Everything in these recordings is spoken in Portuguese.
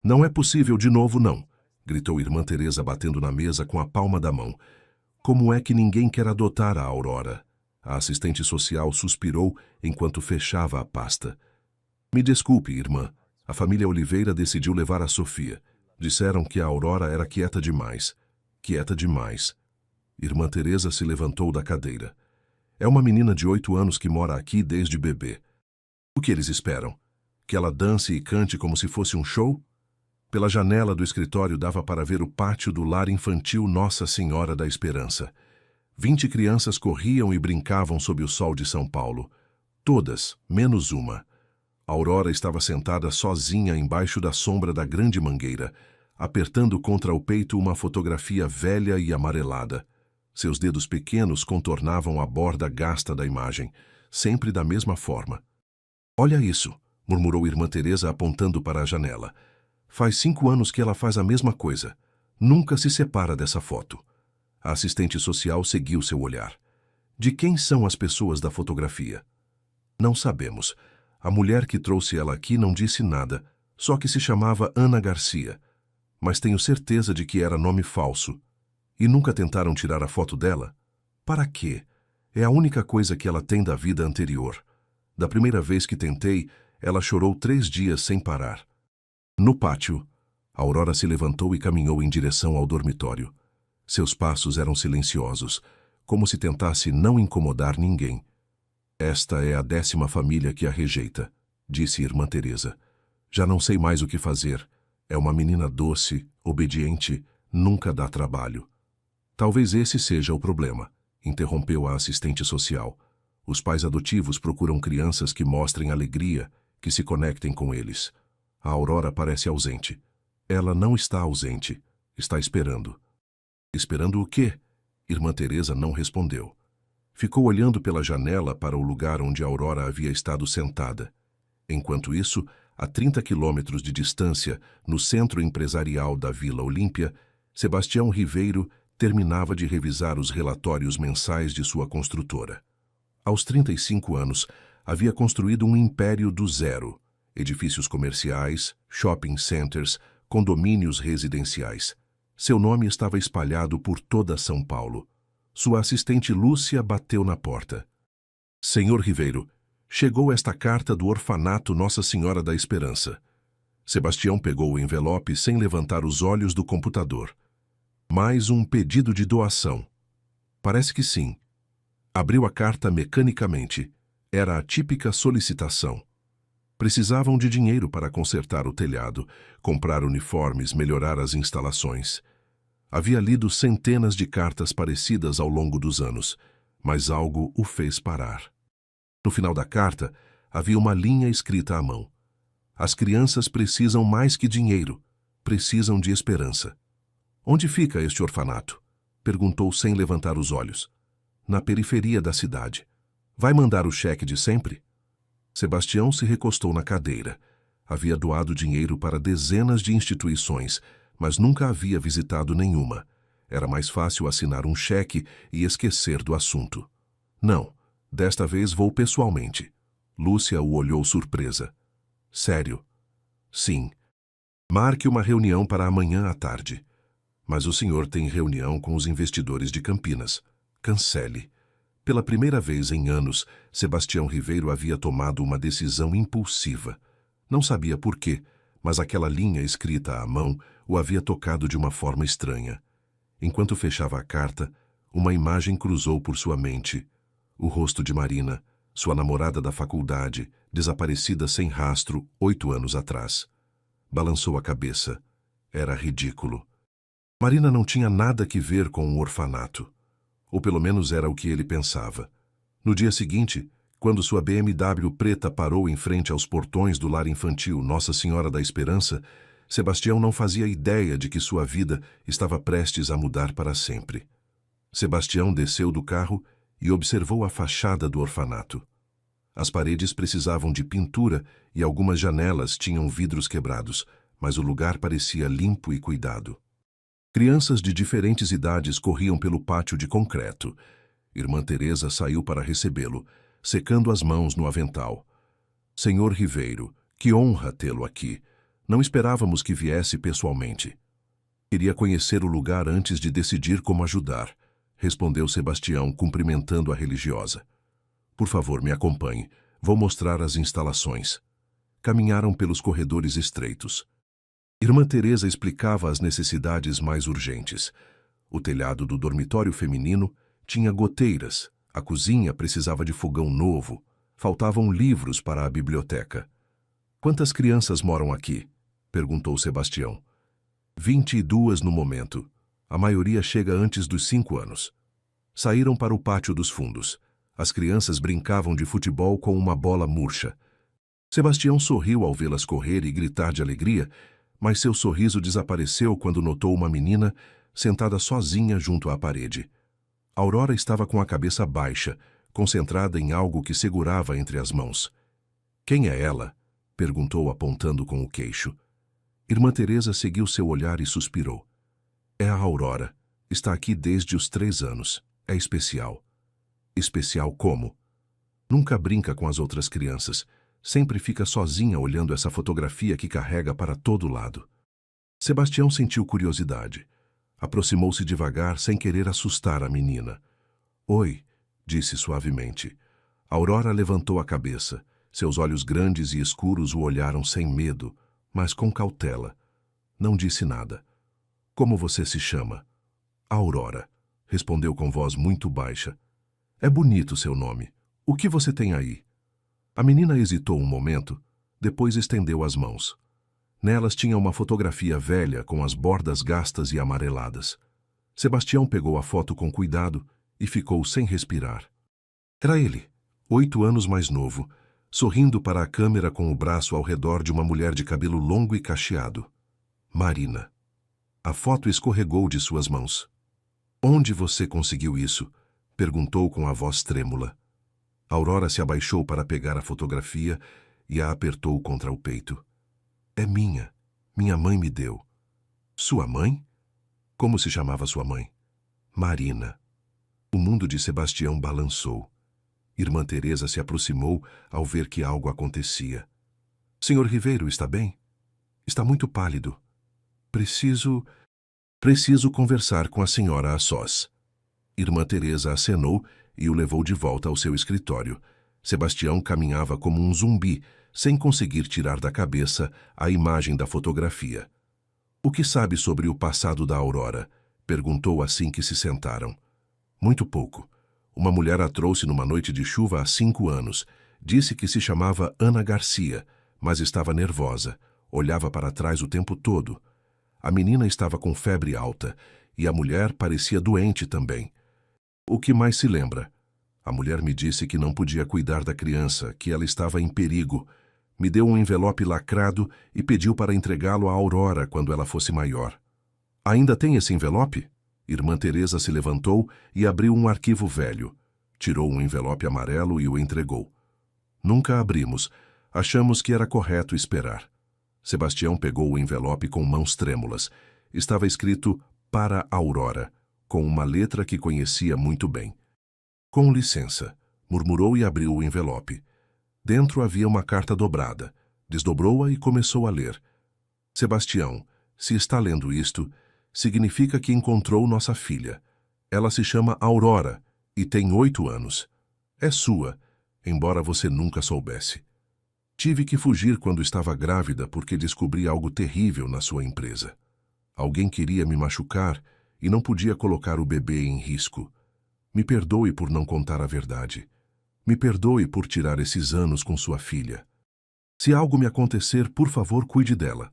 Não é possível de novo, não, gritou Irmã Teresa batendo na mesa com a palma da mão. Como é que ninguém quer adotar a Aurora? A assistente social suspirou enquanto fechava a pasta. Me desculpe, irmã. A família Oliveira decidiu levar a Sofia. Disseram que a Aurora era quieta demais. Quieta demais. Irmã Teresa se levantou da cadeira. É uma menina de 8 anos que mora aqui desde bebê. O que eles esperam? Que ela dance e cante como se fosse um show? Pela janela do escritório dava para ver o pátio do lar infantil Nossa Senhora da Esperança. 20 crianças corriam e brincavam sob o sol de São Paulo. Todas, menos uma. Aurora estava sentada sozinha embaixo da sombra da grande mangueira, apertando contra o peito uma fotografia velha e amarelada. Seus dedos pequenos contornavam a borda gasta da imagem, sempre da mesma forma. Olha isso, murmurou Irmã Teresa apontando para a janela. Faz 5 anos que ela faz a mesma coisa. Nunca se separa dessa foto. A assistente social seguiu seu olhar. De quem são as pessoas da fotografia? Não sabemos. A mulher que trouxe ela aqui não disse nada, só que se chamava Ana Garcia. Mas tenho certeza de que era nome falso. E nunca tentaram tirar a foto dela? Para quê? É a única coisa que ela tem da vida anterior. Da primeira vez que tentei, ela chorou 3 dias sem parar. No pátio, Aurora se levantou e caminhou em direção ao dormitório. Seus passos eram silenciosos, como se tentasse não incomodar ninguém. Esta é a 10ª família que a rejeita, disse Irmã Teresa. Já não sei mais o que fazer. É uma menina doce, obediente, nunca dá trabalho. Talvez esse seja o problema, interrompeu a assistente social. Os pais adotivos procuram crianças que mostrem alegria, que se conectem com eles. A Aurora parece ausente. Ela não está ausente. Está esperando. Esperando o quê? Irmã Teresa não respondeu. Ficou olhando pela janela para o lugar onde a Aurora havia estado sentada. Enquanto isso, a 30 quilômetros de distância, no centro empresarial da Vila Olímpia, Sebastião Ribeiro terminava de revisar os relatórios mensais de sua construtora. Aos 35 anos, havia construído um império do zero. Edifícios comerciais, shopping centers, condomínios residenciais. Seu nome estava espalhado por toda São Paulo. Sua assistente Lúcia bateu na porta. Senhor Ribeiro, chegou esta carta do orfanato Nossa Senhora da Esperança. Sebastião pegou o envelope sem levantar os olhos do computador. Mais um pedido de doação. Parece que sim. Abriu a carta mecanicamente. Era a típica solicitação. Precisavam de dinheiro para consertar o telhado, comprar uniformes, melhorar as instalações. Havia lido centenas de cartas parecidas ao longo dos anos, mas algo o fez parar. No final da carta, havia uma linha escrita à mão. As crianças precisam mais que dinheiro, precisam de esperança. Onde fica este orfanato? Perguntou sem levantar os olhos. Na periferia da cidade. Vai mandar o cheque de sempre? Sebastião se recostou na cadeira. Havia doado dinheiro para dezenas de instituições, mas nunca havia visitado nenhuma. Era mais fácil assinar um cheque e esquecer do assunto. Não, desta vez vou pessoalmente. Lúcia o olhou surpresa. Sério? Sim. Marque uma reunião para amanhã à tarde. Mas o senhor tem reunião com os investidores de Campinas. Cancele. Pela primeira vez em anos, Sebastião Ribeiro havia tomado uma decisão impulsiva. Não sabia por quê, mas aquela linha escrita à mão o havia tocado de uma forma estranha. Enquanto fechava a carta, uma imagem cruzou por sua mente. O rosto de Marina, sua namorada da faculdade, desaparecida sem rastro 8 anos atrás. Balançou a cabeça. Era ridículo. Marina não tinha nada que ver com o orfanato. Ou pelo menos era o que ele pensava. No dia seguinte, quando sua BMW preta parou em frente aos portões do lar infantil Nossa Senhora da Esperança, Sebastião não fazia ideia de que sua vida estava prestes a mudar para sempre. Sebastião desceu do carro e observou a fachada do orfanato. As paredes precisavam de pintura e algumas janelas tinham vidros quebrados, mas o lugar parecia limpo e cuidado. Crianças de diferentes idades corriam pelo pátio de concreto. Irmã Teresa saiu para recebê-lo, secando as mãos no avental. Senhor Ribeiro, que honra tê-lo aqui. Não esperávamos que viesse pessoalmente. Queria conhecer o lugar antes de decidir como ajudar, respondeu Sebastião, cumprimentando a religiosa. Por favor, me acompanhe. Vou mostrar as instalações. Caminharam pelos corredores estreitos. Irmã Teresa explicava as necessidades mais urgentes. O telhado do dormitório feminino tinha goteiras, a cozinha precisava de fogão novo, faltavam livros para a biblioteca. Quantas crianças moram aqui? Perguntou Sebastião. 22 no momento. A maioria chega antes dos 5 anos. Saíram para o pátio dos fundos. As crianças brincavam de futebol com uma bola murcha. Sebastião sorriu ao vê-las correr e gritar de alegria, mas seu sorriso desapareceu quando notou uma menina sentada sozinha junto à parede. Aurora estava com a cabeça baixa, concentrada em algo que segurava entre as mãos. Quem é ela? Perguntou apontando com o queixo. Irmã Teresa seguiu seu olhar e suspirou. É a Aurora. Está aqui desde os 3 anos. É especial. Especial como? Nunca brinca com as outras crianças. Sempre fica sozinha olhando essa fotografia que carrega para todo lado. Sebastião sentiu curiosidade. Aproximou-se devagar, sem querer assustar a menina. Oi, disse suavemente. Aurora levantou a cabeça. Seus olhos grandes e escuros o olharam sem medo, mas com cautela. Não disse nada. Como você se chama? Aurora, respondeu com voz muito baixa. É bonito seu nome. O que você tem aí? A menina hesitou um momento, depois estendeu as mãos. Nelas tinha uma fotografia velha com as bordas gastas e amareladas. Sebastião pegou a foto com cuidado e ficou sem respirar. Era ele, 8 anos mais novo, sorrindo para a câmera com o braço ao redor de uma mulher de cabelo longo e cacheado. Marina. A foto escorregou de suas mãos. Onde você conseguiu isso? Perguntou com a voz trêmula. Aurora se abaixou para pegar a fotografia e a apertou contra o peito. É minha. Minha mãe me deu. Sua mãe? Como se chamava sua mãe? Marina. O mundo de Sebastião balançou. Irmã Teresa se aproximou ao ver que algo acontecia. Senhor Ribeiro, está bem? Está muito pálido. Preciso conversar com a senhora a sós. Irmã Teresa acenou e o levou de volta ao seu escritório. Sebastião caminhava como um zumbi, sem conseguir tirar da cabeça a imagem da fotografia. O que sabe sobre o passado da Aurora? Perguntou assim que se sentaram. Muito pouco. Uma mulher a trouxe numa noite de chuva há 5 anos. Disse que se chamava Ana Garcia, mas estava nervosa. Olhava para trás o tempo todo. A menina estava com febre alta e a mulher parecia doente também. O que mais se lembra? A mulher me disse que não podia cuidar da criança, que ela estava em perigo. Me deu um envelope lacrado e pediu para entregá-lo à Aurora quando ela fosse maior. Ainda tem esse envelope? Irmã Teresa se levantou e abriu um arquivo velho. Tirou um envelope amarelo e o entregou. Nunca abrimos. Achamos que era correto esperar. Sebastião pegou o envelope com mãos trêmulas. Estava escrito para Aurora, com uma letra que conhecia muito bem. Com licença, murmurou e abriu o envelope. Dentro havia uma carta dobrada. Desdobrou-a e começou a ler. Sebastião, se está lendo isto, significa que encontrou nossa filha. Ela se chama Aurora e tem 8 anos. É sua, embora você nunca soubesse. Tive que fugir quando estava grávida porque descobri algo terrível na sua empresa. Alguém queria me machucar e não podia colocar o bebê em risco. Me perdoe por não contar a verdade. Me perdoe por tirar esses anos com sua filha. Se algo me acontecer, por favor, cuide dela.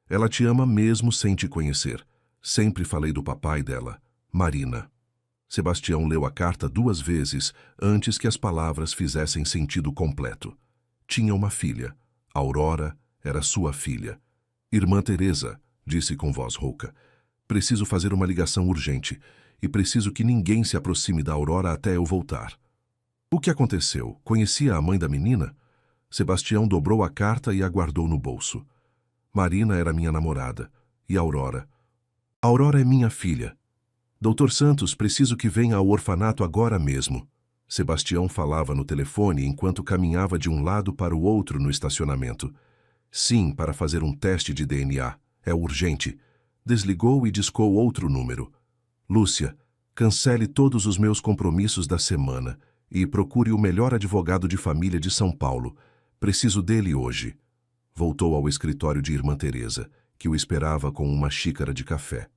Ela te ama mesmo sem te conhecer. Sempre falei do papai dela, Marina. Sebastião leu a carta 2 vezes antes que as palavras fizessem sentido completo. Tinha uma filha. Aurora era sua filha. Irmã Teresa, disse com voz rouca, preciso fazer uma ligação urgente e preciso que ninguém se aproxime da Aurora até eu voltar. O que aconteceu? Conhecia a mãe da menina? Sebastião dobrou a carta e a guardou no bolso. Marina era minha namorada. E Aurora? Aurora é minha filha. Doutor Santos, preciso que venha ao orfanato agora mesmo. Sebastião falava no telefone enquanto caminhava de um lado para o outro no estacionamento. Sim, para fazer um teste de DNA. É urgente. Desligou e discou outro número. Lúcia, cancele todos os meus compromissos da semana e procure o melhor advogado de família de São Paulo. Preciso dele hoje. Voltou ao escritório de Irmã Teresa, que o esperava com uma xícara de café.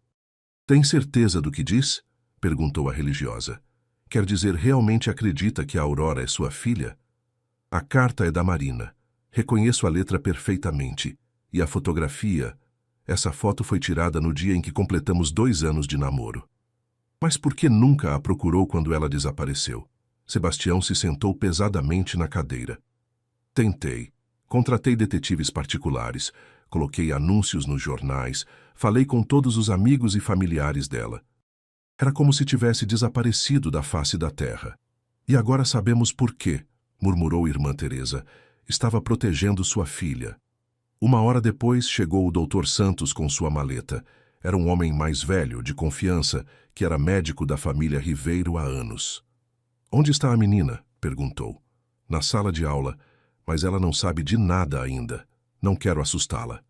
Tem certeza do que diz? Perguntou a religiosa. Quer dizer, realmente acredita que a Aurora é sua filha? A carta é da Marina. Reconheço a letra perfeitamente. E a fotografia? Essa foto foi tirada no dia em que completamos 2 anos de namoro. Mas por que nunca a procurou quando ela desapareceu? Sebastião se sentou pesadamente na cadeira. Tentei. Contratei detetives particulares, coloquei anúncios nos jornais, falei com todos os amigos e familiares dela. Era como se tivesse desaparecido da face da terra. E agora sabemos por quê, murmurou Irmã Teresa. Estava protegendo sua filha. 1 hora depois chegou o Dr. Santos com sua maleta. Era um homem mais velho, de confiança, que era médico da família Ribeiro há anos. Onde está a menina? Perguntou. Na sala de aula, mas ela não sabe de nada ainda. Não quero assustá-la.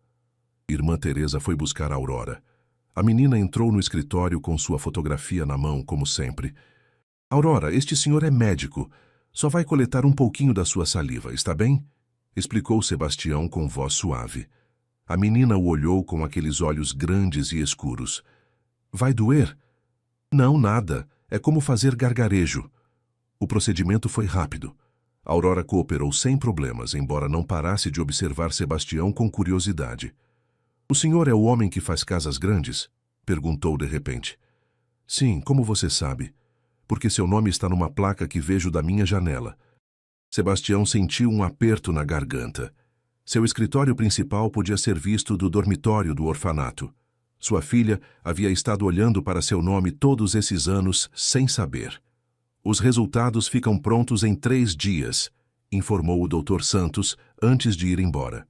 Irmã Teresa foi buscar a Aurora. A menina entrou no escritório com sua fotografia na mão, como sempre. Aurora, este senhor é médico. Só vai coletar um pouquinho da sua saliva, está bem? Explicou Sebastião com voz suave. A menina o olhou com aqueles olhos grandes e escuros. Vai doer? Não, nada. É como fazer gargarejo. O procedimento foi rápido. Aurora cooperou sem problemas, embora não parasse de observar Sebastião com curiosidade. O senhor é o homem que faz casas grandes? Perguntou de repente. Sim, como você sabe? Porque seu nome está numa placa que vejo da minha janela. Sebastião sentiu um aperto na garganta. Seu escritório principal podia ser visto do dormitório do orfanato. Sua filha havia estado olhando para seu nome todos esses anos sem saber. Os resultados ficam prontos em 3 dias, informou o Dr. Santos antes de ir embora.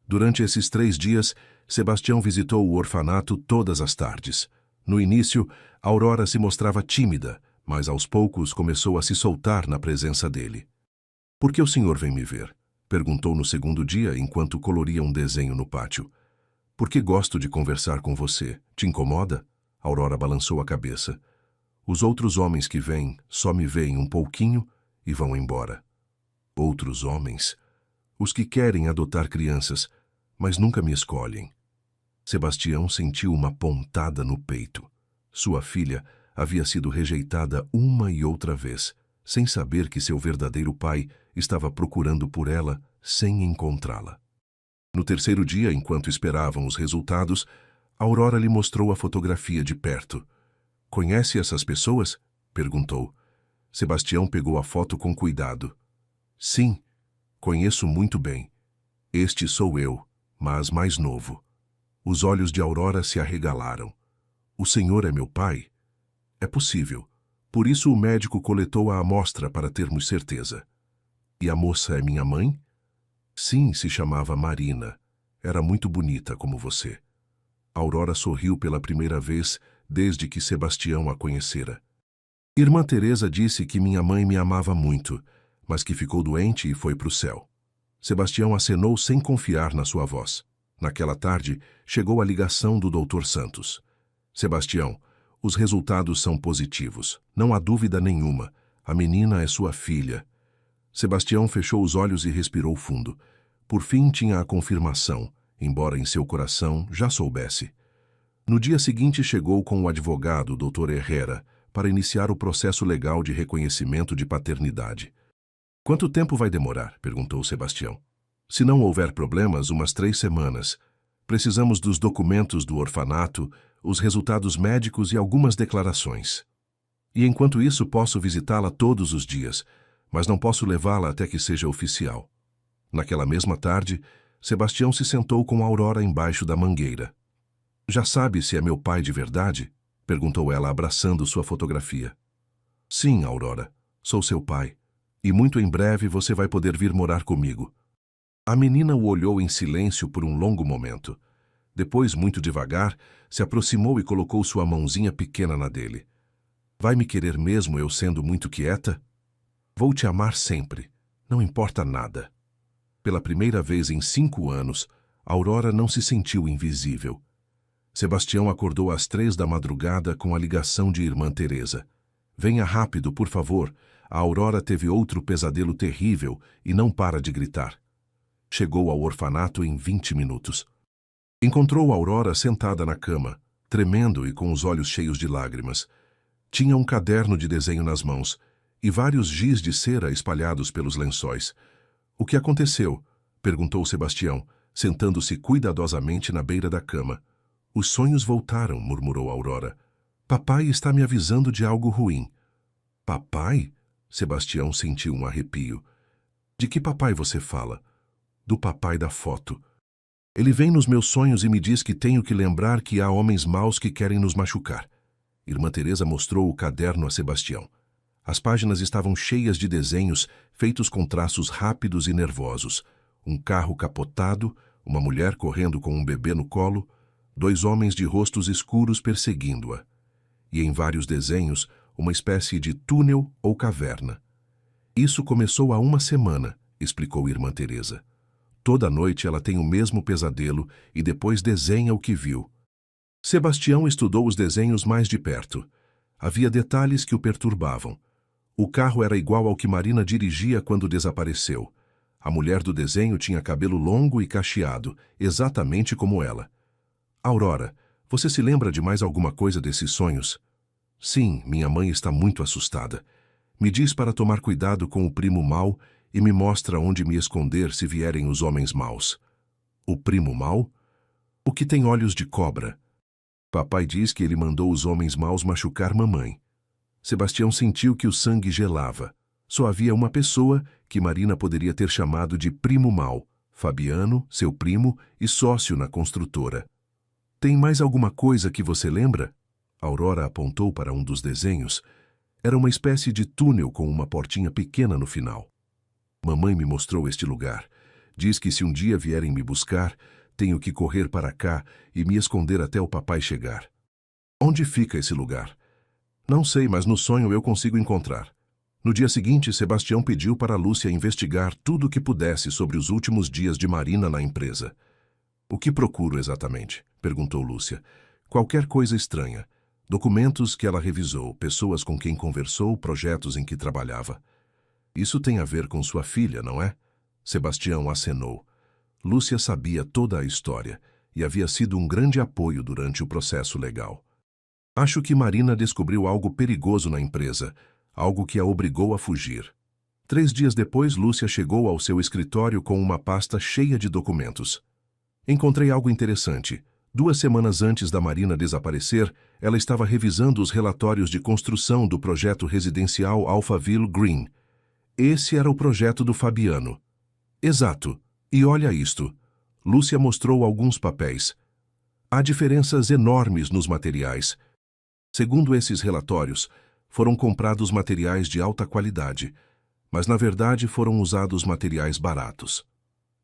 Durante esses 3 dias, Sebastião visitou o orfanato todas as tardes. No início, Aurora se mostrava tímida, mas aos poucos começou a se soltar na presença dele. Por que o senhor vem me ver? Perguntou no segundo dia, enquanto coloria um desenho no pátio. Porque gosto de conversar com você. Te incomoda? Aurora balançou a cabeça. Os outros homens que vêm só me veem um pouquinho e vão embora. Outros homens? Os que querem adotar crianças, mas nunca me escolhem. Sebastião sentiu uma pontada no peito. Sua filha havia sido rejeitada uma e outra vez, sem saber que seu verdadeiro pai estava procurando por ela sem encontrá-la. No terceiro dia, enquanto esperavam os resultados, Aurora lhe mostrou a fotografia de perto. Conhece essas pessoas? Perguntou. Sebastião pegou a foto com cuidado. Sim, conheço muito bem. Este sou eu, mas mais novo. Os olhos de Aurora se arregalaram. O senhor é meu pai? É possível. Por isso o médico coletou a amostra para termos certeza. E a moça é minha mãe? Sim, se chamava Marina. Era muito bonita como você. Aurora sorriu pela primeira vez desde que Sebastião a conhecera. Irmã Teresa disse que minha mãe me amava muito, mas que ficou doente e foi para o céu. Sebastião acenou sem confiar na sua voz. Naquela tarde, chegou a ligação do Dr. Santos. Sebastião, os resultados são positivos. Não há dúvida nenhuma. A menina é sua filha. Sebastião fechou os olhos e respirou fundo. Por fim tinha a confirmação, embora em seu coração já soubesse. No dia seguinte chegou com o advogado, Dr. Herrera, para iniciar o processo legal de reconhecimento de paternidade. Quanto tempo vai demorar? Perguntou Sebastião. Se não houver problemas, umas 3 semanas. Precisamos dos documentos do orfanato, os resultados médicos e algumas declarações. E enquanto isso posso visitá-la todos os dias, mas não posso levá-la até que seja oficial. Naquela mesma tarde, Sebastião se sentou com Aurora embaixo da mangueira. Já sabe se é meu pai de verdade? Perguntou ela, abraçando sua fotografia. Sim, Aurora, sou seu pai. E muito em breve você vai poder vir morar comigo. A menina o olhou em silêncio por um longo momento. Depois, muito devagar, se aproximou e colocou sua mãozinha pequena na dele. Vai me querer mesmo eu sendo muito quieta? Vou te amar sempre. Não importa nada. Pela primeira vez em 5 anos, Aurora não se sentiu invisível. Sebastião acordou às 3 da madrugada com a ligação de irmã Teresa. Venha rápido, por favor. A Aurora teve outro pesadelo terrível e não para de gritar. Chegou ao orfanato em 20 minutos. Encontrou Aurora sentada na cama, tremendo e com os olhos cheios de lágrimas. Tinha um caderno de desenho nas mãos e vários giz de cera espalhados pelos lençóis. O que aconteceu? Perguntou Sebastião, sentando-se cuidadosamente na beira da cama. Os sonhos voltaram, murmurou Aurora. Papai está me avisando de algo ruim. Papai? Sebastião sentiu um arrepio. De que papai você fala? Do papai da foto. Ele vem nos meus sonhos e me diz que tenho que lembrar que há homens maus que querem nos machucar. Irmã Teresa mostrou o caderno a Sebastião. As páginas estavam cheias de desenhos feitos com traços rápidos e nervosos. Um carro capotado, uma mulher correndo com um bebê no colo, 2 homens de rostos escuros perseguindo-a. E em vários desenhos, uma espécie de túnel ou caverna. Isso começou há 1 semana, explicou Irmã Teresa. Toda noite ela tem o mesmo pesadelo e depois desenha o que viu. Sebastião estudou os desenhos mais de perto. Havia detalhes que o perturbavam. O carro era igual ao que Marina dirigia quando desapareceu. A mulher do desenho tinha cabelo longo e cacheado, exatamente como ela. Aurora, você se lembra de mais alguma coisa desses sonhos? Sim, minha mãe está muito assustada. Me diz para tomar cuidado com o primo mau e me mostra onde me esconder se vierem os homens maus. O primo mau? O que tem olhos de cobra. Papai diz que ele mandou os homens maus machucar mamãe. Sebastião sentiu que o sangue gelava. Só havia uma pessoa que Marina poderia ter chamado de primo mau, Fabiano, seu primo e sócio na construtora. Tem mais alguma coisa que você lembra? Aurora apontou para um dos desenhos. Era uma espécie de túnel com uma portinha pequena no final. Mamãe me mostrou este lugar. Diz que se um dia vierem me buscar, tenho que correr para cá e me esconder até o papai chegar. Onde fica esse lugar? Não sei, mas no sonho eu consigo encontrar. No dia seguinte, Sebastião pediu para Lúcia investigar tudo o que pudesse sobre os últimos dias de Marina na empresa. O que procuro exatamente? Perguntou Lúcia. Qualquer coisa estranha. Documentos que ela revisou, pessoas com quem conversou, projetos em que trabalhava. Isso tem a ver com sua filha, não é? Sebastião acenou. Lúcia sabia toda a história e havia sido um grande apoio durante o processo legal. Acho que Marina descobriu algo perigoso na empresa, algo que a obrigou a fugir. 3 dias depois, Lúcia chegou ao seu escritório com uma pasta cheia de documentos. Encontrei algo interessante. 2 semanas antes da Marina desaparecer, ela estava revisando os relatórios de construção do projeto residencial Alphaville Green. Esse era o projeto do Fabiano. Exato. E olha isto. Lúcia mostrou alguns papéis. Há diferenças enormes nos materiais. Segundo esses relatórios, foram comprados materiais de alta qualidade, mas na verdade foram usados materiais baratos.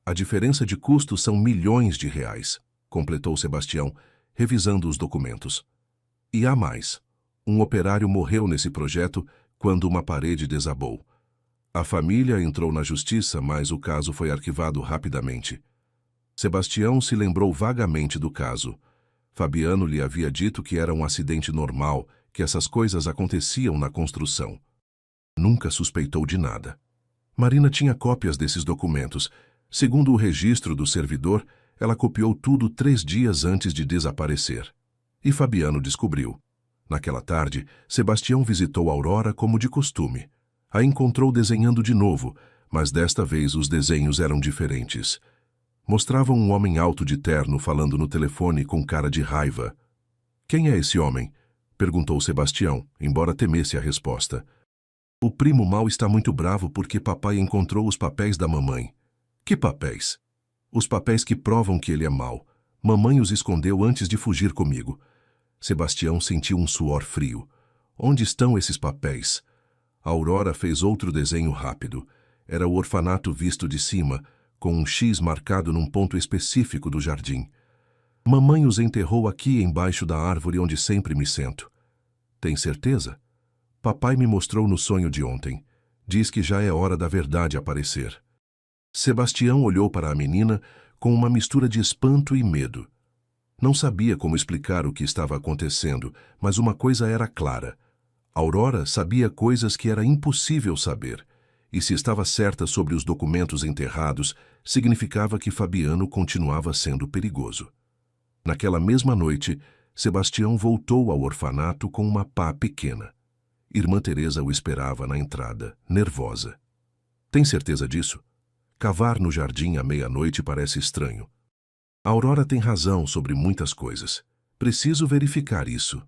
A diferença de custo são milhões de reais, completou Sebastião, revisando os documentos. E há mais. Um operário morreu nesse projeto quando uma parede desabou. A família entrou na justiça, mas o caso foi arquivado rapidamente. Sebastião se lembrou vagamente do caso. Fabiano lhe havia dito que era um acidente normal, que essas coisas aconteciam na construção. Nunca suspeitou de nada. Marina tinha cópias desses documentos. Segundo o registro do servidor, ela copiou tudo 3 dias antes de desaparecer. E Fabiano descobriu. Naquela tarde, Sebastião visitou Aurora como de costume. A encontrou desenhando de novo, mas desta vez os desenhos eram diferentes. Mostravam um homem alto de terno falando no telefone com cara de raiva. Quem é esse homem? Perguntou Sebastião, embora temesse a resposta. O primo mau está muito bravo porque papai encontrou os papéis da mamãe. Que papéis? Os papéis que provam que ele é mau. Mamãe os escondeu antes de fugir comigo. Sebastião sentiu um suor frio. Onde estão esses papéis? A Aurora fez outro desenho rápido. Era o orfanato visto de cima, com um X marcado num ponto específico do jardim. Mamãe os enterrou aqui embaixo da árvore onde sempre me sento. Tem certeza? Papai me mostrou no sonho de ontem. Diz que já é hora da verdade aparecer. Sebastião olhou para a menina com uma mistura de espanto e medo. Não sabia como explicar o que estava acontecendo, mas uma coisa era clara. Aurora sabia coisas que era impossível saber, e se estava certa sobre os documentos enterrados, significava que Fabiano continuava sendo perigoso. Naquela mesma noite, Sebastião voltou ao orfanato com uma pá pequena. Irmã Teresa o esperava na entrada, nervosa. Tem certeza disso? Cavar no jardim à meia-noite parece estranho. A Aurora tem razão sobre muitas coisas. Preciso verificar isso.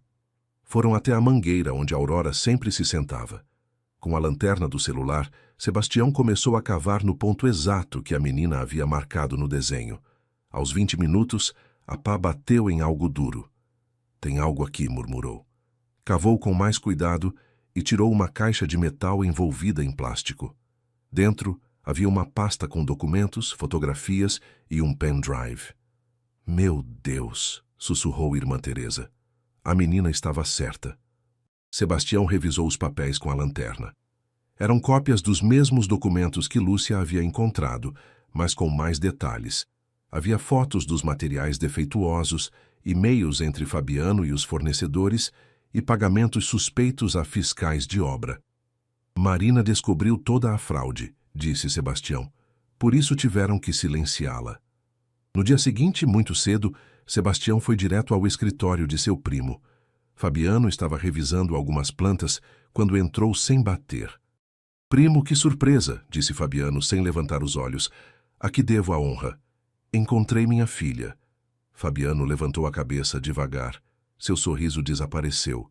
Foram até a mangueira onde a Aurora sempre se sentava. Com a lanterna do celular, Sebastião começou a cavar no ponto exato que a menina havia marcado no desenho. Aos 20 minutos, a pá bateu em algo duro. Tem algo aqui, murmurou. Cavou com mais cuidado e tirou uma caixa de metal envolvida em plástico. Dentro, havia uma pasta com documentos, fotografias e um pendrive. Meu Deus, sussurrou Irmã Teresa. A menina estava certa. Sebastião revisou os papéis com a lanterna. Eram cópias dos mesmos documentos que Lúcia havia encontrado, mas com mais detalhes. Havia fotos dos materiais defeituosos, e-mails entre Fabiano e os fornecedores e pagamentos suspeitos a fiscais de obra. Marina descobriu toda a fraude, disse Sebastião. Por isso tiveram que silenciá-la. No dia seguinte, muito cedo, Sebastião foi direto ao escritório de seu primo. Fabiano estava revisando algumas plantas quando entrou sem bater. Primo, que surpresa, disse Fabiano sem levantar os olhos. A que devo a honra? Encontrei minha filha. Fabiano levantou a cabeça devagar. Seu sorriso desapareceu.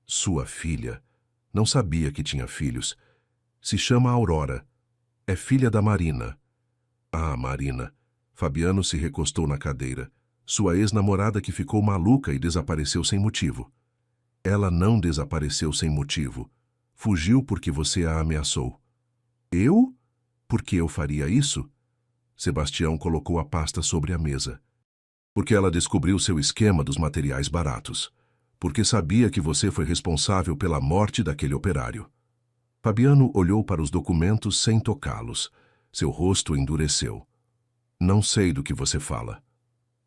Sua filha? Não sabia que tinha filhos. Se chama Aurora. É filha da Marina. Ah, Marina. Fabiano se recostou na cadeira. Sua ex-namorada que ficou maluca e desapareceu sem motivo. Ela não desapareceu sem motivo. Fugiu porque você a ameaçou. Eu? Por que eu faria isso? Sebastião colocou a pasta sobre a mesa. Porque ela descobriu seu esquema dos materiais baratos. Porque sabia que você foi responsável pela morte daquele operário. Fabiano olhou para os documentos sem tocá-los. Seu rosto endureceu. Não sei do que você fala.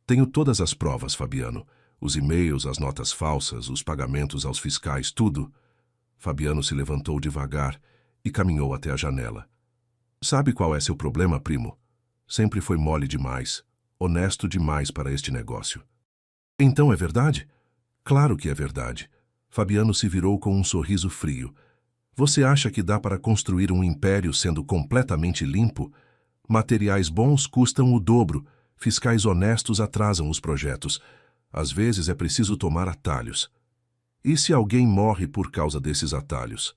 Tenho todas as provas, Fabiano. Os e-mails, as notas falsas, os pagamentos aos fiscais, tudo. Fabiano se levantou devagar e caminhou até a janela. Sabe qual é seu problema, primo? Sempre foi mole demais, honesto demais para este negócio. Então é verdade? Claro que é verdade. Fabiano se virou com um sorriso frio. Você acha que dá para construir um império sendo completamente limpo? Materiais bons custam o dobro, fiscais honestos atrasam os projetos. Às vezes é preciso tomar atalhos. E se alguém morre por causa desses atalhos?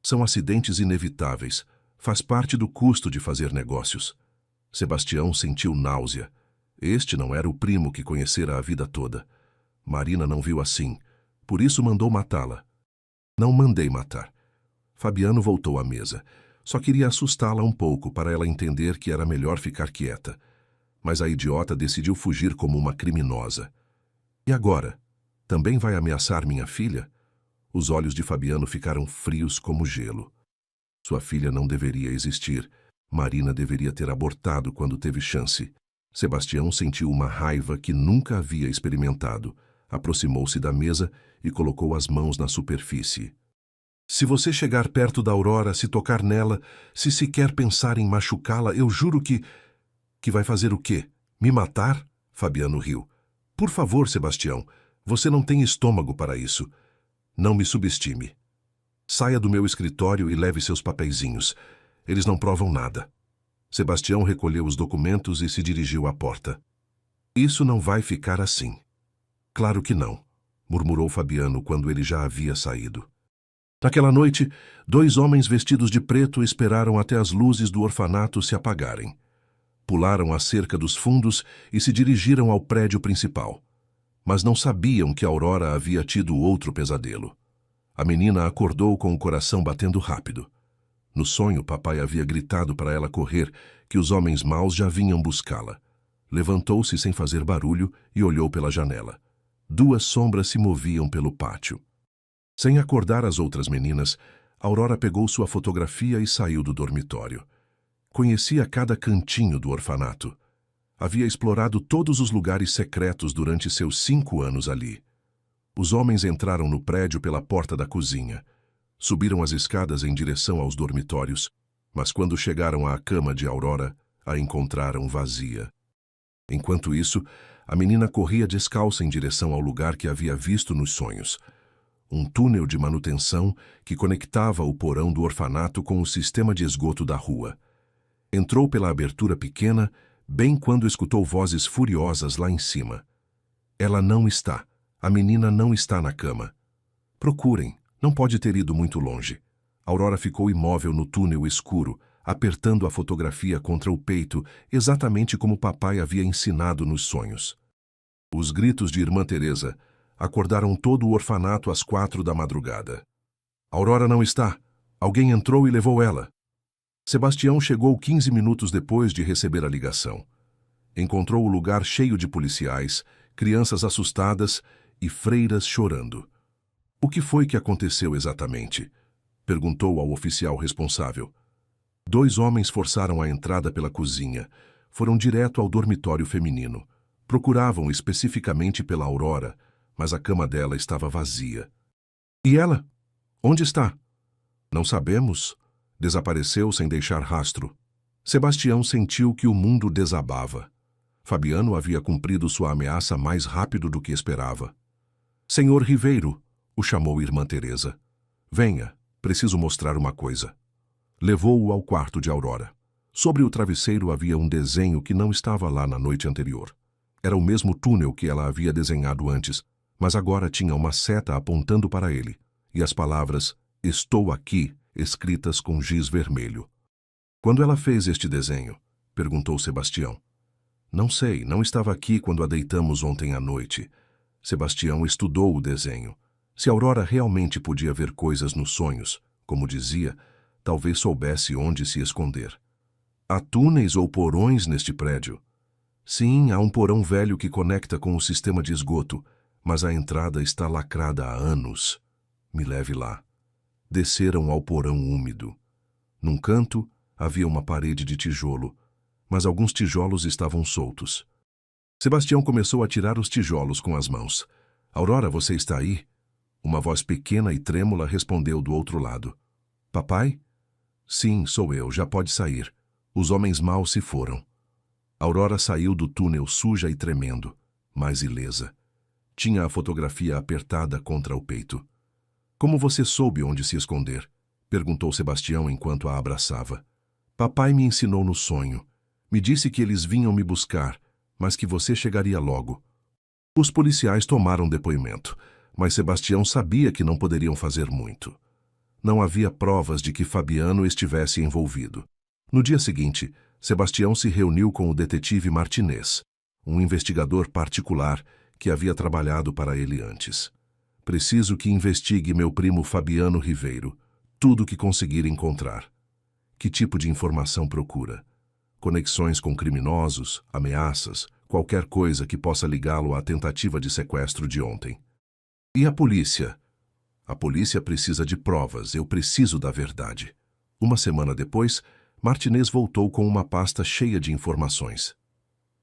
São acidentes inevitáveis, faz parte do custo de fazer negócios. Sebastião sentiu náusea. Este não era o primo que conhecera a vida toda. Marina não viu assim, por isso mandou matá-la. Não mandei matar. Fabiano voltou à mesa. Só queria assustá-la um pouco para ela entender que era melhor ficar quieta. Mas a idiota decidiu fugir como uma criminosa. E agora? Também vai ameaçar minha filha? Os olhos de Fabiano ficaram frios como gelo. Sua filha não deveria existir. Marina deveria ter abortado quando teve chance. Sebastião sentiu uma raiva que nunca havia experimentado. Aproximou-se da mesa e colocou as mãos na superfície. Se você chegar perto da Aurora, se tocar nela, se sequer pensar em machucá-la, eu juro que... Que vai fazer o quê? Me matar? Fabiano riu. Por favor, Sebastião, você não tem estômago para isso. Não me subestime. Saia do meu escritório e leve seus papeizinhos. Eles não provam nada. Sebastião recolheu os documentos e se dirigiu à porta. Isso não vai ficar assim. Claro que não, murmurou Fabiano quando ele já havia saído. Naquela noite, 2 homens vestidos de preto esperaram até as luzes do orfanato se apagarem. Pularam a cerca dos fundos e se dirigiram ao prédio principal. Mas não sabiam que Aurora havia tido outro pesadelo. A menina acordou com o coração batendo rápido. No sonho, papai havia gritado para ela correr, que os homens maus já vinham buscá-la. Levantou-se sem fazer barulho e olhou pela janela. 2 sombras se moviam pelo pátio. Sem acordar as outras meninas, Aurora pegou sua fotografia e saiu do dormitório. Conhecia cada cantinho do orfanato. Havia explorado todos os lugares secretos durante seus 5 anos ali. Os homens entraram no prédio pela porta da cozinha. Subiram as escadas em direção aos dormitórios, mas quando chegaram à cama de Aurora, a encontraram vazia. Enquanto isso, a menina corria descalça em direção ao lugar que havia visto nos sonhos. Um túnel de manutenção que conectava o porão do orfanato com o sistema de esgoto da rua. Entrou pela abertura pequena, bem quando escutou vozes furiosas lá em cima. Ela não está. A menina não está na cama. Procurem. Não pode ter ido muito longe. Aurora ficou imóvel no túnel escuro, apertando a fotografia contra o peito, exatamente como papai havia ensinado nos sonhos. Os gritos de Irmã Teresa acordaram todo o orfanato às 4 da madrugada. Aurora não está. Alguém entrou e levou ela. Sebastião chegou 15 minutos depois de receber a ligação. Encontrou o lugar cheio de policiais, crianças assustadas e freiras chorando. O que foi que aconteceu exatamente? Perguntou ao oficial responsável. 2 homens forçaram a entrada pela cozinha. Foram direto ao dormitório feminino. Procuravam especificamente pela Aurora, mas a cama dela estava vazia. E ela? Onde está? Não sabemos. Desapareceu sem deixar rastro. Sebastião sentiu que o mundo desabava. Fabiano havia cumprido sua ameaça mais rápido do que esperava. Senhor Ribeiro, o chamou Irmã Teresa. Venha, preciso mostrar uma coisa. Levou-o ao quarto de Aurora. Sobre o travesseiro havia um desenho que não estava lá na noite anterior. Era o mesmo túnel que ela havia desenhado antes, mas agora tinha uma seta apontando para ele, e as palavras "Estou aqui" escritas com giz vermelho. Quando ela fez este desenho? Perguntou Sebastião. Não sei, não estava aqui quando a deitamos ontem à noite. Sebastião estudou o desenho. Se Aurora realmente podia ver coisas nos sonhos, como dizia, talvez soubesse onde se esconder. Há túneis ou porões neste prédio? Sim, há um porão velho que conecta com o sistema de esgoto, mas a entrada está lacrada há anos. Me leve lá. Desceram ao porão úmido. Num canto, havia uma parede de tijolo, mas alguns tijolos estavam soltos. Sebastião começou a tirar os tijolos com as mãos. Aurora, você está aí? Uma voz pequena e trêmula respondeu do outro lado. Papai? Sim, sou eu, já pode sair. Os homens maus se foram. Aurora saiu do túnel suja e tremendo, mas ilesa. Tinha a fotografia apertada contra o peito. Como você soube onde se esconder? Perguntou Sebastião enquanto a abraçava. Papai me ensinou no sonho. Me disse que eles vinham me buscar, mas que você chegaria logo. Os policiais tomaram depoimento, mas Sebastião sabia que não poderiam fazer muito. Não havia provas de que Fabiano estivesse envolvido. No dia seguinte, Sebastião se reuniu com o detetive Martinez, um investigador particular que havia trabalhado para ele antes. Preciso que investigue meu primo Fabiano Ribeiro, tudo o que conseguir encontrar. Que tipo de informação procura? Conexões com criminosos, ameaças, qualquer coisa que possa ligá-lo à tentativa de sequestro de ontem. E a polícia? A polícia precisa de provas, eu preciso da verdade. Uma semana depois, Martinez voltou com uma pasta cheia de informações.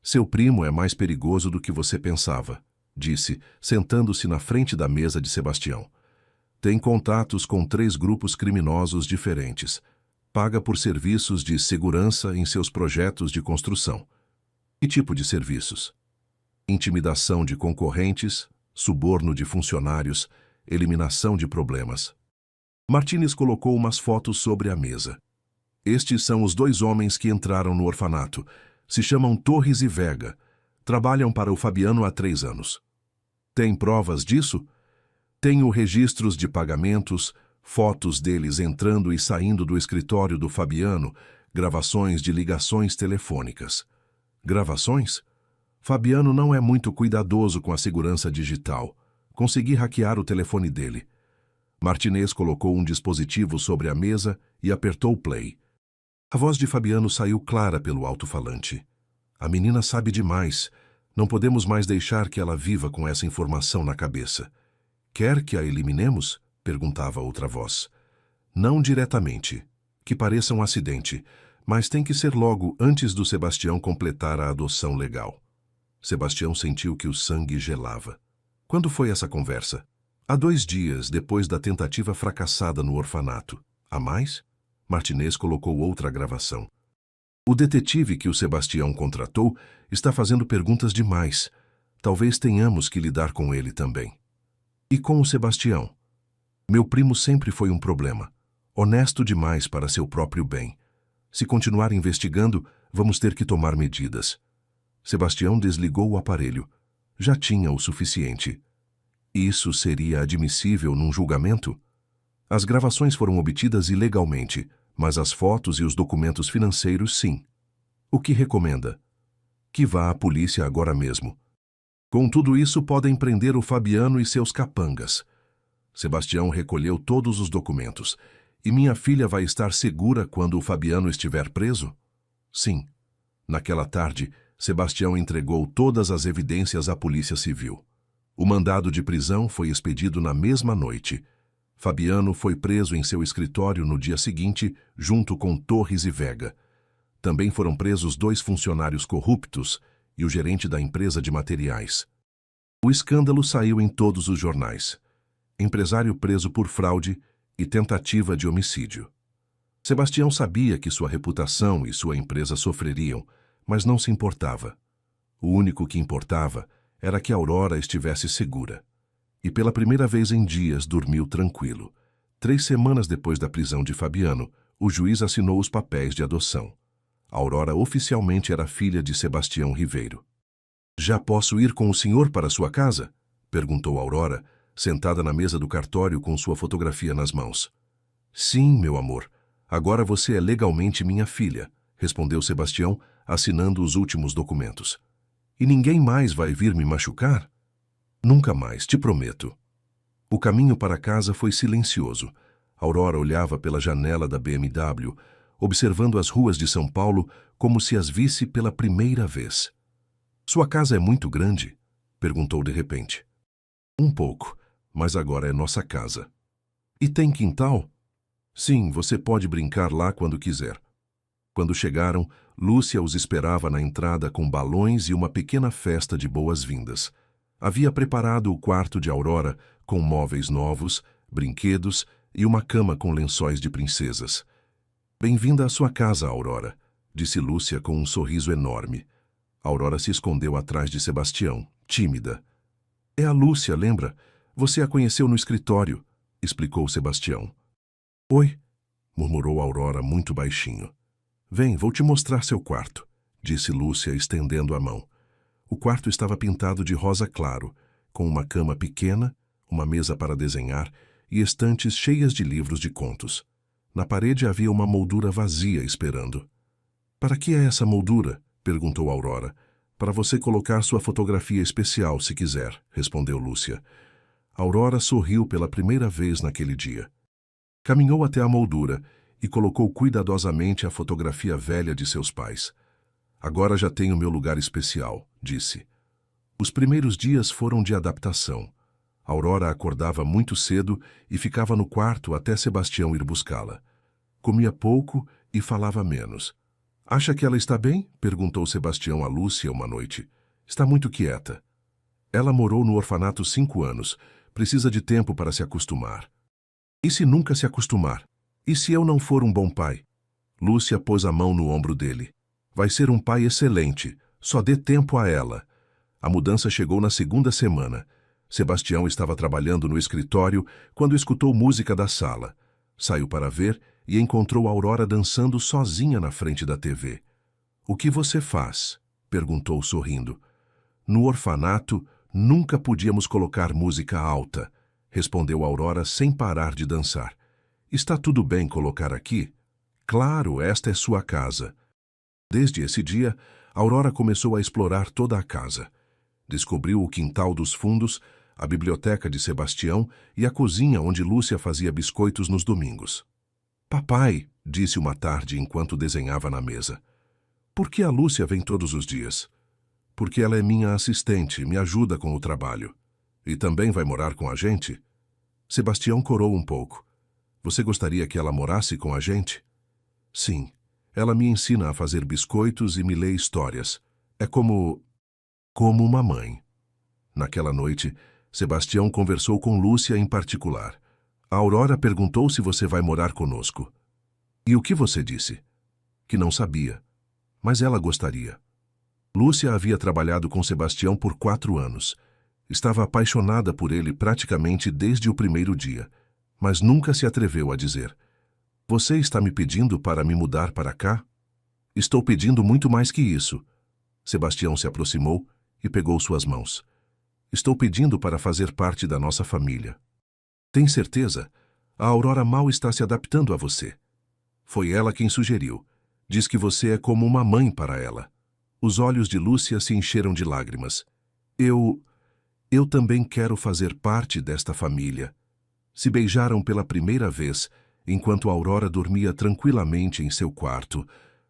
Seu primo é mais perigoso do que você pensava, disse, sentando-se na frente da mesa de Sebastião. Tem contatos com 3 grupos criminosos diferentes. Paga por serviços de segurança em seus projetos de construção. Que tipo de serviços? Intimidação de concorrentes, suborno de funcionários, eliminação de problemas. Martínez colocou umas fotos sobre a mesa. Estes são os 2 homens que entraram no orfanato. Se chamam Torres e Vega. Trabalham para o Fabiano há 3 anos. Tem provas disso? Tenho registros de pagamentos, fotos deles entrando e saindo do escritório do Fabiano, gravações de ligações telefônicas. Gravações? Fabiano não é muito cuidadoso com a segurança digital. Consegui hackear o telefone dele. Martinez colocou um dispositivo sobre a mesa e apertou play. A voz de Fabiano saiu clara pelo alto-falante. A menina sabe demais. Não podemos mais deixar que ela viva com essa informação na cabeça. Quer que a eliminemos? Perguntava outra voz. Não diretamente. Que pareça um acidente. Mas tem que ser logo antes do Sebastião completar a adoção legal. Sebastião sentiu que o sangue gelava. Quando foi essa conversa? Há 2 dias, depois da tentativa fracassada no orfanato. Há mais? Martinez colocou outra gravação. O detetive que o Sebastião contratou está fazendo perguntas demais. Talvez tenhamos que lidar com ele também. E com o Sebastião? Meu primo sempre foi um problema. Honesto demais para seu próprio bem. Se continuar investigando, vamos ter que tomar medidas. Sebastião desligou o aparelho. Já tinha o suficiente. Isso seria admissível num julgamento? As gravações foram obtidas ilegalmente, mas as fotos e os documentos financeiros sim. O que recomenda? Que vá à polícia agora mesmo. Com tudo isso, podem prender o Fabiano e seus capangas. Sebastião recolheu todos os documentos. E minha filha vai estar segura quando o Fabiano estiver preso? Sim. Naquela tarde, Sebastião entregou todas as evidências à Polícia Civil. O mandado de prisão foi expedido na mesma noite. Fabiano foi preso em seu escritório no dia seguinte, junto com Torres e Vega. Também foram presos 2 funcionários corruptos e o gerente da empresa de materiais. O escândalo saiu em todos os jornais. Empresário preso por fraude e tentativa de homicídio. Sebastião sabia que sua reputação e sua empresa sofreriam, mas não se importava. O único que importava era que Aurora estivesse segura. E pela primeira vez em dias dormiu tranquilo. 3 semanas depois da prisão de Fabiano, o juiz assinou os papéis de adoção. Aurora oficialmente era filha de Sebastião Ribeiro. Já posso ir com o senhor para sua casa? Perguntou Aurora, sentada na mesa do cartório com sua fotografia nas mãos. Sim, meu amor. Agora você é legalmente minha filha, respondeu Sebastião, assinando os últimos documentos. E ninguém mais vai vir me machucar? Nunca mais, te prometo. O caminho para casa foi silencioso. Aurora olhava pela janela da BMW, observando as ruas de São Paulo como se as visse pela primeira vez. Sua casa é muito grande? Perguntou de repente. Um pouco, mas agora é nossa casa. E tem quintal? Sim, você pode brincar lá quando quiser. Quando chegaram, Lúcia os esperava na entrada com balões e uma pequena festa de boas-vindas. Havia preparado o quarto de Aurora com móveis novos, brinquedos e uma cama com lençóis de princesas. Bem-vinda à sua casa, Aurora, disse Lúcia com um sorriso enorme. Aurora se escondeu atrás de Sebastião, tímida. É a Lúcia, lembra? Você a conheceu no escritório, explicou Sebastião. Oi, murmurou Aurora muito baixinho. Vem, vou te mostrar seu quarto, disse Lúcia estendendo a mão. O quarto estava pintado de rosa claro, com uma cama pequena, uma mesa para desenhar e estantes cheias de livros de contos. Na parede havia uma moldura vazia esperando. Para que é essa moldura? Perguntou Aurora. Para você colocar sua fotografia especial, se quiser, respondeu Lúcia. Aurora sorriu pela primeira vez naquele dia. Caminhou até a moldura e colocou cuidadosamente a fotografia velha de seus pais. Agora já tenho meu lugar especial, disse. Os primeiros dias foram de adaptação. Aurora acordava muito cedo e ficava no quarto até Sebastião ir buscá-la. Comia pouco e falava menos. Acha que ela está bem? Perguntou Sebastião a Lúcia uma noite. Está muito quieta. Ela morou no orfanato 5 anos. Precisa de tempo para se acostumar. E se nunca se acostumar? E se eu não for um bom pai? Lúcia pôs a mão no ombro dele. Vai ser um pai excelente. Só dê tempo a ela. A mudança chegou na 2ª semana. Sebastião estava trabalhando no escritório quando escutou música da sala. Saiu para ver e encontrou Aurora dançando sozinha na frente da TV. O que você faz? Perguntou sorrindo. No orfanato, nunca podíamos colocar música alta, respondeu Aurora sem parar de dançar. Está tudo bem colocar aqui? Claro, esta é sua casa. Desde esse dia, Aurora começou a explorar toda a casa. Descobriu o quintal dos fundos, a biblioteca de Sebastião e a cozinha onde Lúcia fazia biscoitos nos domingos. Papai, disse uma tarde enquanto desenhava na mesa. Por que a Lúcia vem todos os dias? Porque ela é minha assistente, me ajuda com o trabalho. E também vai morar com a gente? Sebastião corou um pouco. Você gostaria que ela morasse com a gente? Sim, Ela me ensina a fazer biscoitos e me lê histórias. É como uma mãe. Naquela noite, Sebastião conversou com Lúcia em particular. A Aurora perguntou se você vai morar conosco. E o que você disse? Que não sabia, mas ela gostaria. Lúcia havia trabalhado com Sebastião por 4 anos. Estava apaixonada por ele praticamente desde o primeiro dia, mas nunca se atreveu a dizer: "Você está me pedindo para me mudar para cá?" "Estou pedindo muito mais que isso." Sebastião se aproximou e pegou suas mãos. "Estou pedindo para fazer parte da nossa família." "Tem certeza? A Aurora mal está se adaptando a você." "Foi ela quem sugeriu. Diz que você é como uma mãe para ela." Os olhos de Lúcia se encheram de lágrimas. Eu também quero fazer parte desta família." Se beijaram pela primeira vez, enquanto Aurora dormia tranquilamente em seu quarto,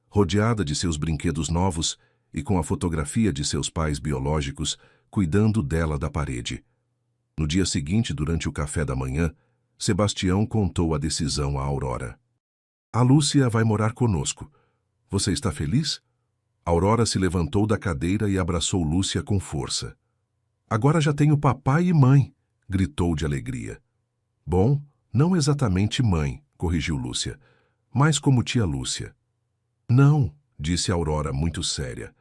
rodeada de seus brinquedos novos e com a fotografia de seus pais biológicos cuidando dela da parede. No dia seguinte, durante o café da manhã, Sebastião contou a decisão a Aurora. "A Lúcia vai morar conosco. Você está feliz?" Aurora se levantou da cadeira e abraçou Lúcia com força. "Agora já tenho papai e mãe", gritou de alegria. "Bom, não exatamente mãe", corrigiu Lúcia, "mas como tia Lúcia." "Não", disse Aurora muito séria.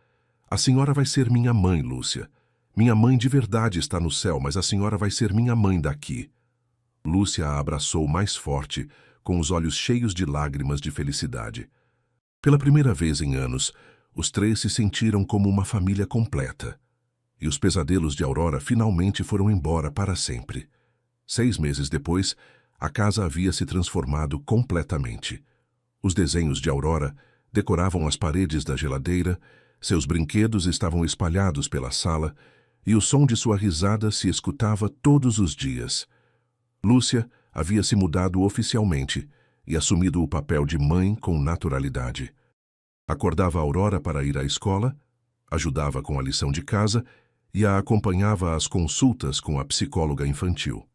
"A senhora vai ser minha mãe, Lúcia. Minha mãe de verdade está no céu, mas a senhora vai ser minha mãe daqui." Lúcia a abraçou mais forte, com os olhos cheios de lágrimas de felicidade. Pela primeira vez em anos, os 3 se sentiram como uma família completa. E os pesadelos de Aurora finalmente foram embora para sempre. 6 meses depois, a casa havia se transformado completamente. Os desenhos de Aurora decoravam as paredes da geladeira, seus brinquedos estavam espalhados pela sala e o som de sua risada se escutava todos os dias. Lúcia havia se mudado oficialmente e assumido o papel de mãe com naturalidade. Acordava a Aurora para ir à escola, ajudava com a lição de casa e a acompanhava às consultas com a psicóloga infantil.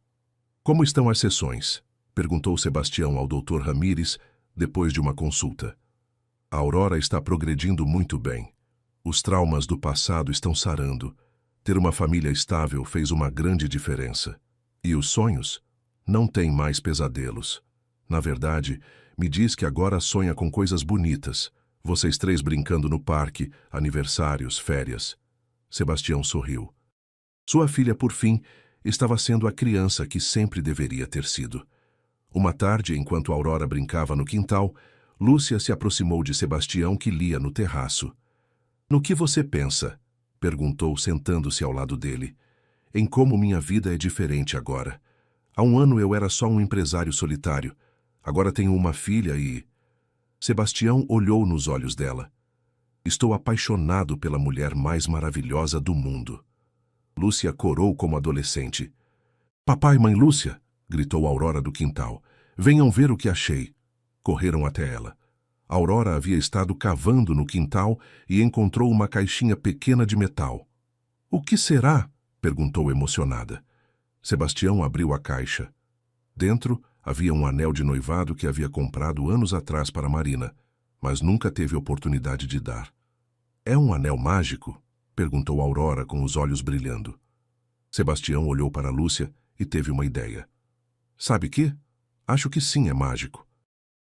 "Como estão as sessões?" perguntou Sebastião ao Dr. Ramírez depois de uma consulta. "A Aurora está progredindo muito bem. Os traumas do passado estão sarando. Ter uma família estável fez uma grande diferença. E os sonhos? Não tem mais pesadelos. Na verdade, me diz que agora sonha com coisas bonitas. Vocês 3 brincando no parque, aniversários, férias." Sebastião sorriu. Sua filha, por fim, estava sendo a criança que sempre deveria ter sido. Uma tarde, enquanto Aurora brincava no quintal, Lúcia se aproximou de Sebastião, que lia no terraço. "No que você pensa?" perguntou, sentando-se ao lado dele. "Em como minha vida é diferente agora. Há 1 ano eu era só um empresário solitário. Agora tenho uma filha e..." Sebastião olhou nos olhos dela. "Estou apaixonado pela mulher mais maravilhosa do mundo." Lúcia corou como adolescente. "Papai e mãe Lúcia!" gritou Aurora do quintal. "Venham ver o que achei." Correram até ela. Aurora havia estado cavando no quintal e encontrou uma caixinha pequena de metal. "O que será?" perguntou emocionada. Sebastião abriu a caixa. Dentro havia um anel de noivado que havia comprado anos atrás para Marina, mas nunca teve oportunidade de dar. "É um anel mágico?" perguntou Aurora com os olhos brilhando. Sebastião olhou para Lúcia e teve uma ideia. "Sabe que? Acho que sim, é mágico."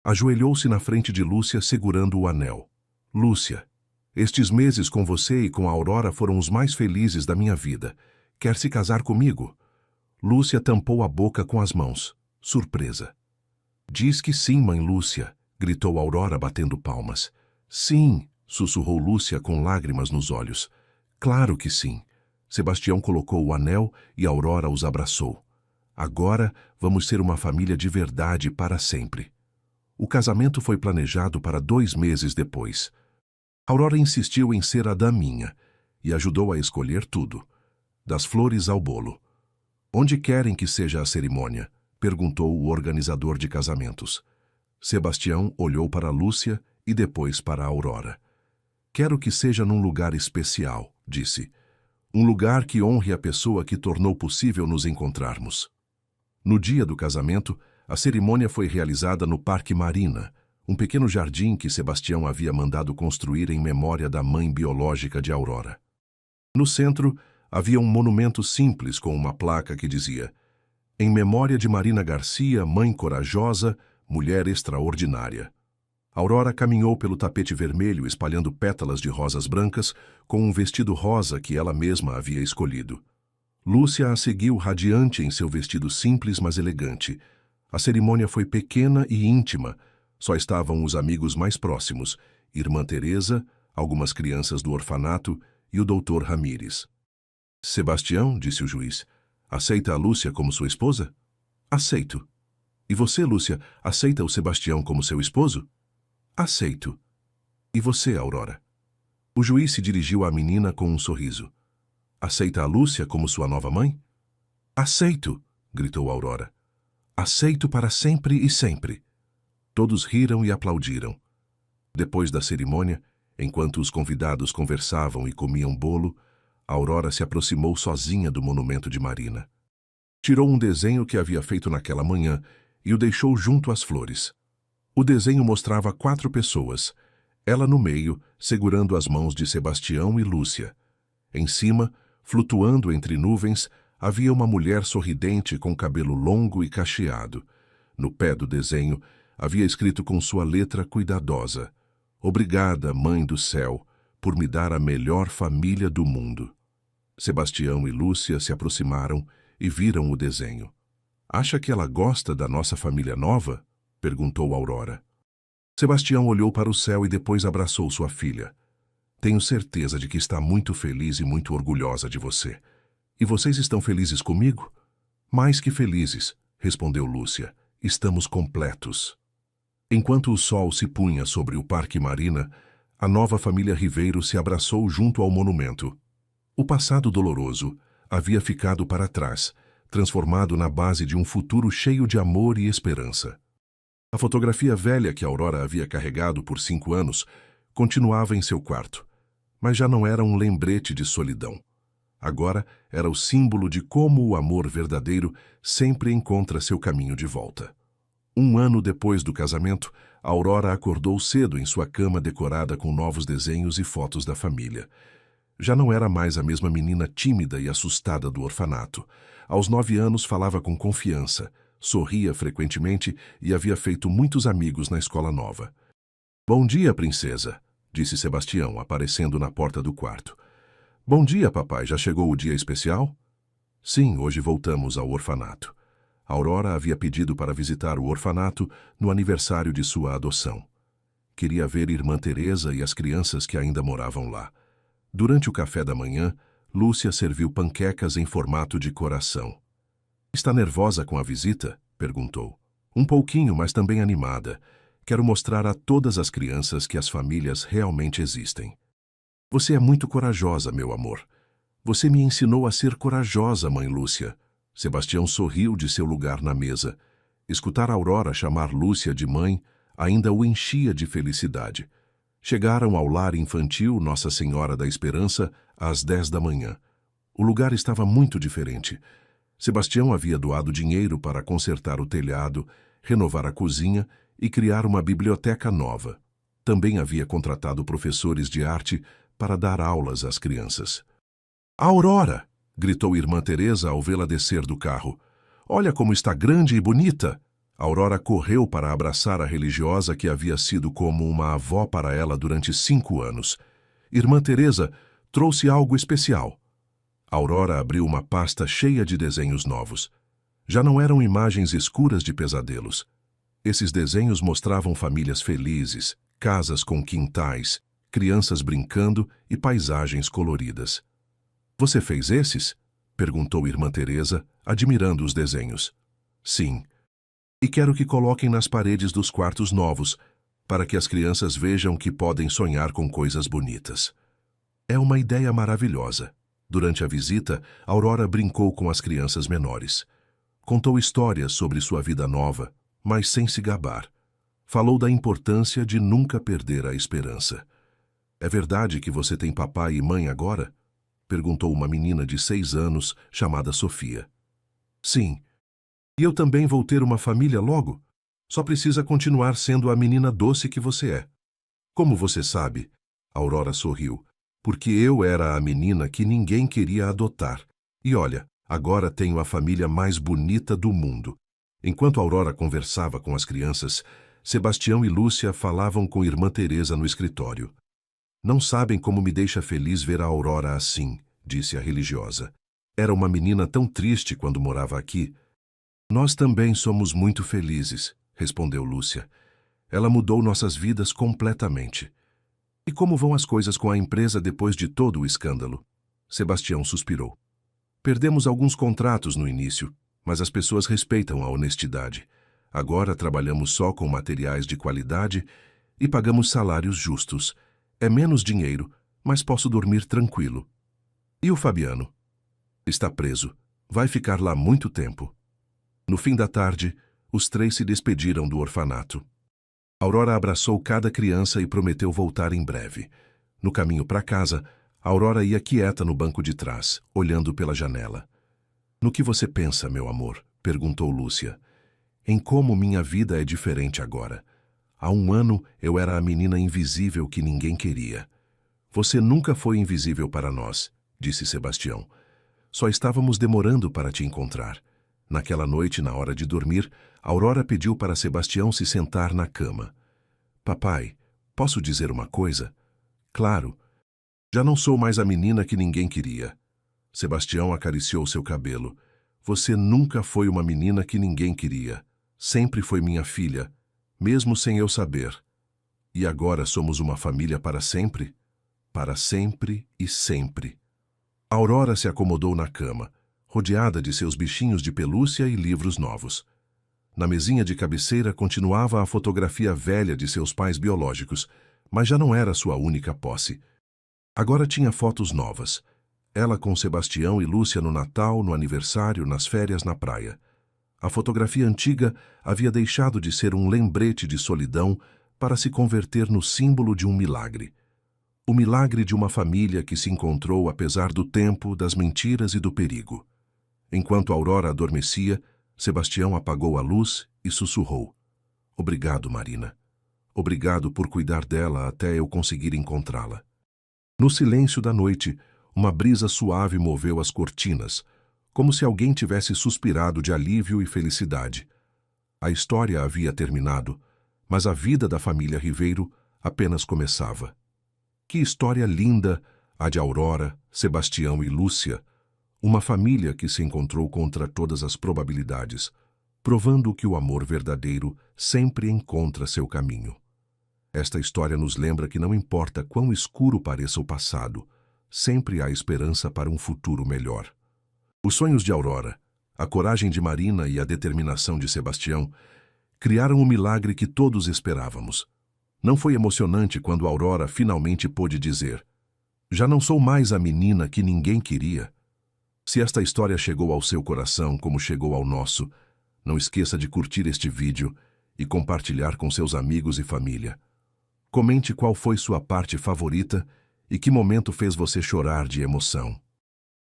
Ajoelhou-se na frente de Lúcia segurando o anel. "Lúcia, estes meses com você e com a Aurora foram os mais felizes da minha vida. Quer se casar comigo?" Lúcia tampou a boca com as mãos, surpresa. "Diz que sim, mãe Lúcia", gritou Aurora batendo palmas. "Sim", sussurrou Lúcia com lágrimas nos olhos. "Claro que sim." Sebastião colocou o anel e Aurora os abraçou. "Agora vamos ser uma família de verdade para sempre." O casamento foi planejado para 2 meses depois. Aurora insistiu em ser a daminha e ajudou a escolher tudo, das flores ao bolo. "Onde querem que seja a cerimônia?" perguntou o organizador de casamentos. Sebastião olhou para Lúcia e depois para a Aurora. "Quero que seja num lugar especial", disse. "Um lugar que honre a pessoa que tornou possível nos encontrarmos." No dia do casamento, a cerimônia foi realizada no Parque Marina, um pequeno jardim que Sebastião havia mandado construir em memória da mãe biológica de Aurora. No centro, havia um monumento simples com uma placa que dizia: "Em memória de Marina Garcia, mãe corajosa, mulher extraordinária." Aurora caminhou pelo tapete vermelho espalhando pétalas de rosas brancas com um vestido rosa que ela mesma havia escolhido. Lúcia a seguiu radiante em seu vestido simples, mas elegante. A cerimônia foi pequena e íntima. Só estavam os amigos mais próximos, Irmã Teresa, algumas crianças do orfanato e o doutor Ramírez. "Sebastião", disse o juiz, "aceita a Lúcia como sua esposa?" "Aceito." "E você, Lúcia, aceita o Sebastião como seu esposo?" "Aceito." "E você, Aurora?" O juiz se dirigiu à menina com um sorriso. "Aceita a Lúcia como sua nova mãe?" "Aceito", gritou Aurora. "Aceito para sempre e sempre." Todos riram e aplaudiram. Depois da cerimônia, enquanto os convidados conversavam e comiam bolo, Aurora se aproximou sozinha do monumento de Marina. Tirou um desenho que havia feito naquela manhã e o deixou junto às flores. O desenho mostrava 4 pessoas, ela no meio, segurando as mãos de Sebastião e Lúcia. Em cima, flutuando entre nuvens, havia uma mulher sorridente com cabelo longo e cacheado. No pé do desenho, havia escrito com sua letra cuidadosa: "Obrigada, Mãe do Céu, por me dar a melhor família do mundo." Sebastião e Lúcia se aproximaram e viram o desenho. "Acha que ela gosta da nossa família nova?" perguntou Aurora. Sebastião olhou para o céu e depois abraçou sua filha. "Tenho certeza de que está muito feliz e muito orgulhosa de você. E vocês estão felizes comigo?" "Mais que felizes", respondeu Lúcia. "Estamos completos." Enquanto o sol se punha sobre o Parque Marina, a nova família Ribeiro se abraçou junto ao monumento. O passado doloroso havia ficado para trás, transformado na base de um futuro cheio de amor e esperança. A fotografia velha que Aurora havia carregado por 5 anos continuava em seu quarto, mas já não era um lembrete de solidão. Agora era o símbolo de como o amor verdadeiro sempre encontra seu caminho de volta. 1 ano depois do casamento, Aurora acordou cedo em sua cama decorada com novos desenhos e fotos da família. Já não era mais a mesma menina tímida e assustada do orfanato. Aos 9 anos falava com confiança, sorria frequentemente e havia feito muitos amigos na escola nova. "Bom dia, princesa", disse Sebastião, aparecendo na porta do quarto. "Bom dia, papai. Já chegou o dia especial?" "Sim, hoje voltamos ao orfanato." Aurora havia pedido para visitar o orfanato no aniversário de sua adoção. Queria ver Irmã Teresa e as crianças que ainda moravam lá. Durante o café da manhã, Lúcia serviu panquecas em formato de coração. "Está nervosa com a visita?" perguntou. "Um pouquinho, mas também animada. Quero mostrar a todas as crianças que as famílias realmente existem." "Você é muito corajosa, meu amor. Você me ensinou a ser corajosa, mãe Lúcia." Sebastião sorriu de seu lugar na mesa. Escutar Aurora chamar Lúcia de mãe ainda o enchia de felicidade. Chegaram ao lar infantil Nossa Senhora da Esperança às 10 da manhã. O lugar estava muito diferente. Sebastião havia doado dinheiro para consertar o telhado, renovar a cozinha e criar uma biblioteca nova. Também havia contratado professores de arte para dar aulas às crianças. "Aurora!" gritou Irmã Teresa ao vê-la descer do carro. "Olha como está grande e bonita!" Aurora correu para abraçar a religiosa que havia sido como uma avó para ela durante 5 anos. "Irmã Teresa, trouxe algo especial." Aurora abriu uma pasta cheia de desenhos novos. Já não eram imagens escuras de pesadelos. Esses desenhos mostravam famílias felizes, casas com quintais, crianças brincando e paisagens coloridas. "Você fez esses?" perguntou Irmã Teresa, admirando os desenhos. "Sim. E quero que coloquem nas paredes dos quartos novos, para que as crianças vejam que podem sonhar com coisas bonitas." "É uma ideia maravilhosa." Durante a visita, Aurora brincou com as crianças menores. Contou histórias sobre sua vida nova, mas sem se gabar. Falou da importância de nunca perder a esperança. "É verdade que você tem papai e mãe agora?" perguntou uma menina de 6 anos, chamada Sofia. "Sim. E eu também vou ter uma família logo?" Só precisa continuar sendo a menina doce que você é. Como você sabe, Aurora sorriu, porque eu era a menina que ninguém queria adotar. E olha, agora tenho a família mais bonita do mundo. Enquanto Aurora conversava com as crianças, Sebastião e Lúcia falavam com Irmã Teresa no escritório. Não sabem como me deixa feliz ver a Aurora assim, disse a religiosa. Era uma menina tão triste quando morava aqui. Nós também somos muito felizes, respondeu Lúcia. Ela mudou nossas vidas completamente. E como vão as coisas com a empresa depois de todo o escândalo? Sebastião suspirou. Perdemos alguns contratos no início, mas as pessoas respeitam a honestidade. Agora trabalhamos só com materiais de qualidade e pagamos salários justos. É menos dinheiro, mas posso dormir tranquilo. E o Fabiano? Está preso. Vai ficar lá muito tempo. No fim da tarde, os três se despediram do orfanato. Aurora abraçou cada criança e prometeu voltar em breve. No caminho para casa, Aurora ia quieta no banco de trás, olhando pela janela. No que você pensa, meu amor? Perguntou Lúcia. Em como minha vida é diferente agora. Há um ano eu era a menina invisível que ninguém queria. Você nunca foi invisível para nós, disse Sebastião. Só estávamos demorando para te encontrar. Naquela noite, na hora de dormir, Aurora pediu para Sebastião se sentar na cama. Papai, posso dizer uma coisa? Claro. Já não sou mais a menina que ninguém queria. Sebastião acariciou seu cabelo. Você nunca foi uma menina que ninguém queria. Sempre foi minha filha, mesmo sem eu saber. E agora somos uma família para sempre? Para sempre e sempre. Aurora se acomodou na cama, rodeada de seus bichinhos de pelúcia e livros novos. Na mesinha de cabeceira continuava a fotografia velha de seus pais biológicos, mas já não era sua única posse. Agora tinha fotos novas. Ela com Sebastião e Lúcia no Natal, no aniversário, nas férias na praia. A fotografia antiga havia deixado de ser um lembrete de solidão para se converter no símbolo de um milagre. O milagre de uma família que se encontrou apesar do tempo, das mentiras e do perigo. Enquanto Aurora adormecia, Sebastião apagou a luz e sussurrou. Obrigado, Marina. Obrigado por cuidar dela até eu conseguir encontrá-la. No silêncio da noite, uma brisa suave moveu as cortinas, como se alguém tivesse suspirado de alívio e felicidade. A história havia terminado, mas a vida da família Ribeiro apenas começava. Que história linda a de Aurora, Sebastião e Lúcia, uma família que se encontrou contra todas as probabilidades, provando que o amor verdadeiro sempre encontra seu caminho. Esta história nos lembra que não importa quão escuro pareça o passado, sempre há esperança para um futuro melhor. Os sonhos de Aurora, a coragem de Marina e a determinação de Sebastião criaram o milagre que todos esperávamos. Não foi emocionante quando Aurora finalmente pôde dizer: já não sou mais a menina que ninguém queria? Se esta história chegou ao seu coração como chegou ao nosso, não esqueça de curtir este vídeo e compartilhar com seus amigos e família. Comente qual foi sua parte favorita e que momento fez você chorar de emoção.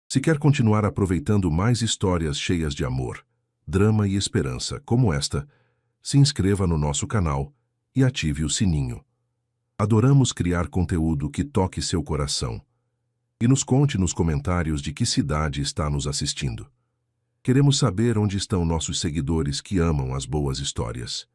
Se quer continuar aproveitando mais histórias cheias de amor, drama e esperança como esta, se inscreva no nosso canal e ative o sininho. Adoramos criar conteúdo que toque seu coração. E nos conte nos comentários de que cidade está nos assistindo. Queremos saber onde estão nossos seguidores que amam as boas histórias.